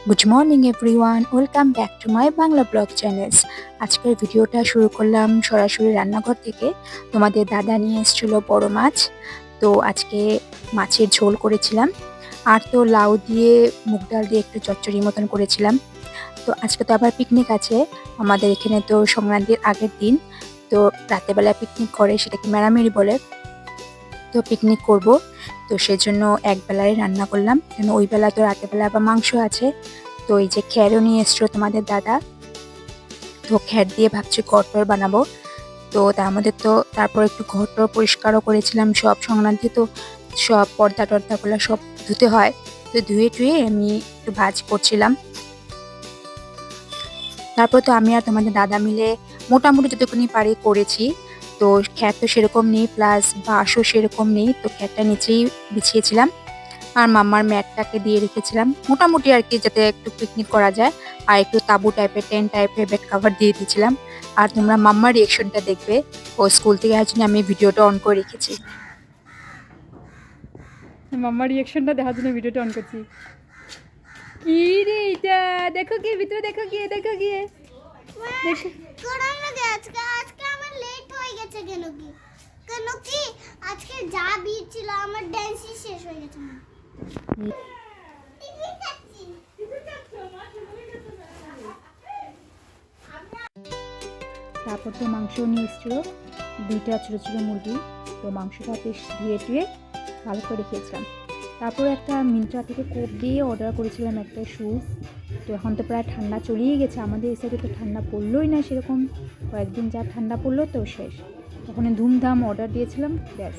Good morning everyone, welcome back to my Bangla blog channels. আজকের ভিডিওটা শুরু করলাম সরাসরি রান্নাঘর থেকে। তোমাদের দাদা নিয়ে এসেছিল বড় মাছ, তো আজকে মাছের ঝোল করেছিলাম। আর তো লাউ দিয়ে মুগ ডাল দিয়ে একটু চচ্চড়ি মতন করেছিলাম। তো আজকে তো আবার পিকনিক আছে আমাদের এখানে, তো সংক্রান্তির আগের দিন। তো রাতেরবেলা পিকনিক করে, সেটাকে মেরামেরি বলে। তো পিকনিক করব, তো সেজন্য একবেলায় রান্না করলাম, কেন ওই বেলা তো রাতের বেলা আবার মাংস আছে। তো এই যে খ্যারও নিয়ে এসছো তোমাদের দাদা, তো খ্যার দিয়ে ভাবছি ঘরটর বানাবো। তো তার মধ্যে তো তারপর একটু ঘরটর পরিষ্কারও করেছিলাম, সব সংক্রান্তি তো সব পর্দা টর্দাগুলো সব ধুতে হয়। তো ধুয়ে টুয়ে আমি একটু ভাজ করছিলাম। তারপর তো আমি আর তোমাদের দাদা মিলে মোটামুটি যতটুকুনি পারি করেছি। তো খ্যার তো সেরকম নেই, প্লাস বাঁশও সেরকম নেই, তো খ্যারটা নিচেই বিছিয়েছিলাম। আর মাম্মার ম্যাটটাকে দিয়ে রেখেছিলাম মোটামুটি আর কি, যাতে একটু পিকনিক করা যায়। আর একটু তাঁবু টাইপের, টেন্ট টাইপের বেড কাভার দিয়ে দিয়েছিলাম। আর তোমরা মাম্মার রিয়েকশনটা দেখবে, ও স্কুল থেকে আসার জন্য আমি ভিডিওটা অন করে রেখেছি। মাম্মার রিয়েকশনটা দেখার জন্য ভিডিওটা অন করছি। কি রে এটা, দেখো গিয়ে ভিতরে, দেখো গিয়ে, দেখো গিয়ে, দেখো। আজকে আমার লেট হয়ে গেছে কেন কি আজকে যা বিয়ে ছিল আমার ড্যান্সই শেষ হয়ে গেছে। তারপর তো মাংস নিয়ে এসেছিলো 2টা ছোটো ছোটো মুরগি, তো মাংসটা বেশ ধুয়ে টুয়ে ভালো করে রেখেছিলাম। তারপর একটা মিন্ত্রা থেকে কোপ দিয়ে অর্ডার করেছিলাম একটা শ্যুজ। তো এখন তো প্রায় ঠান্ডা চলেই গেছে, আমাদের এই সাইডে তো ঠান্ডা পড়লোই না সেরকম, কয়েকদিন যা ঠান্ডা পড়লো তো শেষ। তখন ধুমধাম অর্ডার দিয়েছিলাম, ব্যাস।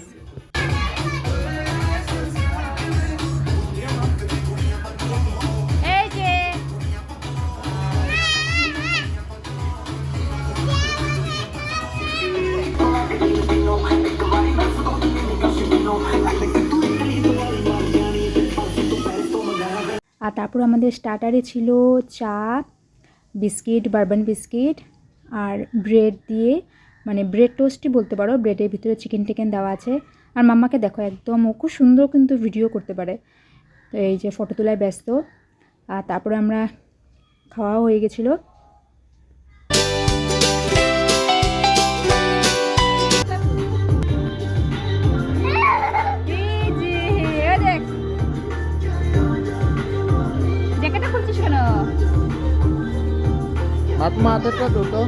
এই যে আর তারপর আমাদের স্টার্টারে ছিল চা, বিস্কিট, বারবান বিস্কিট, আর ব্রেড দিয়ে, মানে ব্রেড টোস্টই বলতে পারো, ব্রেডের ভিতরে চিকেন টিকেন দেওয়া আছে। আর মাম্মাকে দেখো একদম, ও খুব সুন্দর কিন্তু ভিডিও করতে পারে। তো এই যে ফটো তোলায় ব্যস্ত। আর তারপরে আমরা খাওয়া হয়ে গেছিলো। এই যে এ দেখ, জ্যাকেটটা খুলছিস কেন? আত্মা হাতেরটা দুটো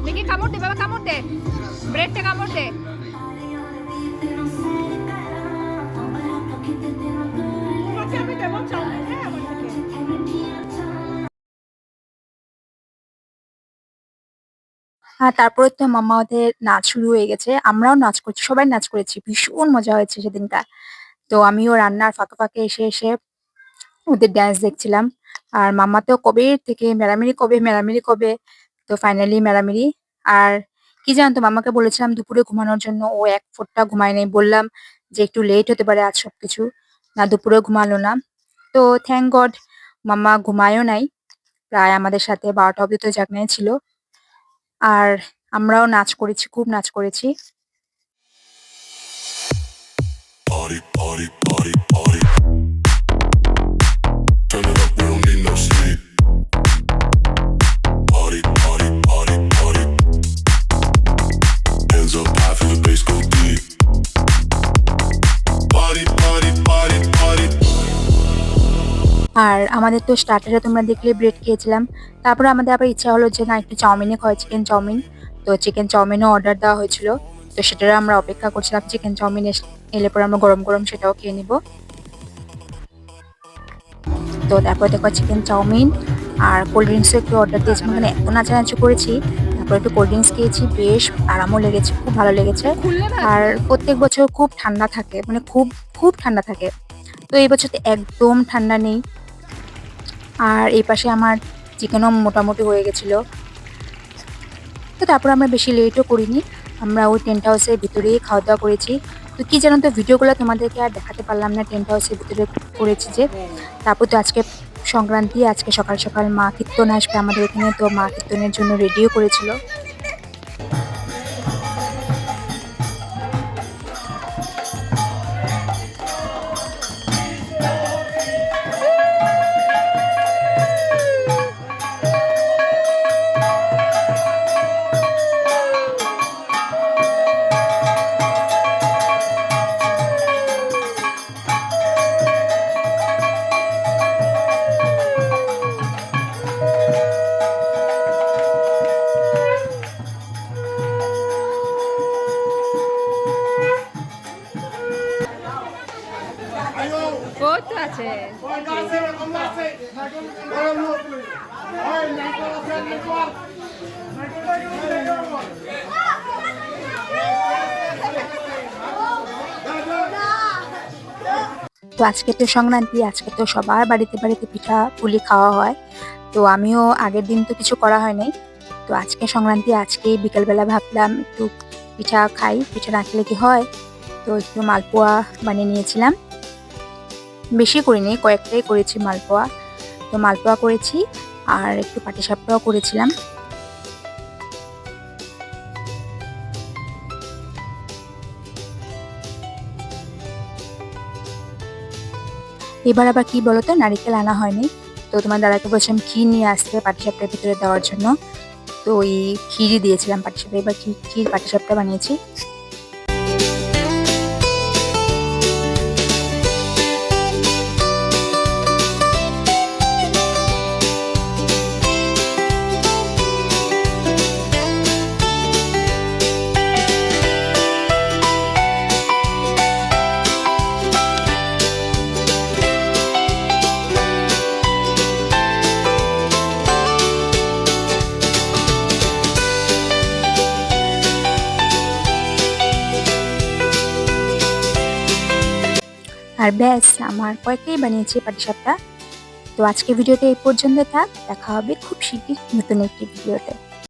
দেখি, কামড় দে বাবা, কামড় দে, ব্রেডটা কামড় দে। আর তারপরে তো মাম্মা ওদের নাচ শুরু হয়ে গেছে, আমরাও নাচ করছি, সবাই নাচ করেছি, ভীষণ মজা হয়েছে সেদিনটা। তো আমিও রান্নার ফাঁকে ফাঁকে এসে এসে ওদের ড্যান্স দেখছিলাম। আর মাম্মা তো কবে থেকে মেরামেরি কবে, মেরামেরি কবে, তো ফাইনালি মেরামেরি। আর কি জানতো, মাম্মাকে বলেছিলাম দুপুরে ঘুমানোর জন্য, ও এক ফোঁটা ঘুমায় নাই। বললাম যে একটু লেট হতে পারে আজ সবকিছু, না দুপুরে ঘুমালো না। তো থ্যাংক গড মাম্মা ঘুমায়ও নাই, প্রায় আমাদের সাথে 12টা অবধি তো জাগনায় ছিল। আর আমরাও নাচ করেছি, খুব নাচ করেছি। Party, party, party, party. Turn it up, we don't need no sleep. Party, party, party, party. Hands up high for the bass go deep. Party, party, party, party. আর আমাদের তো স্টার্টারে তোমরা দেখলে ব্রেড খেয়েছিলাম। তারপরে আমাদের আবার ইচ্ছা হলো যে না একটু চাউমিনে খাওয়া, চিকেন চাউমিন। তো চিকেন চাউমিনও অর্ডার দেওয়া হয়েছিল, তো সেটার আমরা অপেক্ষা করছিলাম চিকেন চাউমিন এলে পরে আমরা গরম গরম সেটাও খেয়ে নিব। তো তারপরে দেখো চিকেন চাউমিন আর কোল্ড ড্রিঙ্কসও একটু অর্ডার দিয়েছি, মানে এত নাচানাচি করেছি। তারপরে একটু কোল্ড ড্রিঙ্কস খেয়েছি, বেশ আরামও লেগেছে, খুব ভালো লেগেছে। আর প্রত্যেক বছর খুব ঠান্ডা থাকে, মানে খুব খুব ঠান্ডা থাকে, তো এই বছর তো একদম ঠান্ডা নেই। আর এই পাশে আমার চিকেনও মোটামুটি হয়ে গেছিলো। তো তারপর আমরা বেশি লেটও করিনি, আমরা ওই টেন্ট হাউসের ভিতরেই খাওয়া দাওয়া করেছি। তো কী জানো তো, ভিডিওগুলো তোমাদেরকে আর দেখাতে পারলাম না, টেন্ট হাউসের ভিতরে করেছি যে। তারপর তো আজকে সংক্রান্তি, আজকে সকাল সকাল মা কীর্তন আসবে আমাদের এখানে, তো মা কীর্তনের জন্য রেডিও করেছিল। তো আছে। তো আজকে তো সংক্রান্তি, আজকে তো সবার বাড়িতে বাড়িতে পিঠা পুলি খাওয়া হয়। তো আমিও আগের দিন তো কিছু করা হয় নাই, তো আজকে সংক্রান্তি, আজকে বিকেলবেলা ভাবলাম একটু পিঠা খাই, পিঠা না খেলে কি হয়। তো একটু মালপোয়া বানিয়ে নিয়েছিলাম, বেশি করিনি, কয়েকটাই করেছি মালপোয়া। তো মালপোয়া করেছি আর একটু পাটিসাপটাও করেছিলাম। এবার আবার কি বলতো, নারিকেল আনা হয়নি। তো তোমার দাদাকে বলছিলাম ক্ষীর নিয়ে আসতে পাটিসাপটার ভিতরে দেওয়ার জন্য। তো ওই ক্ষীরই দিয়েছিলাম পাটিসাপটা, এবার ক্ষীর পাটিসাপটা বানিয়েছি। আর ব্যাস, আমার কয়েকটাই বানিয়েছি পাটিসাপটা। তো আজকে ভিডিওটা এই পর্যন্ত থাক, দেখা হবে খুব শীঘ্রই নতুন একটি ভিডিওতে।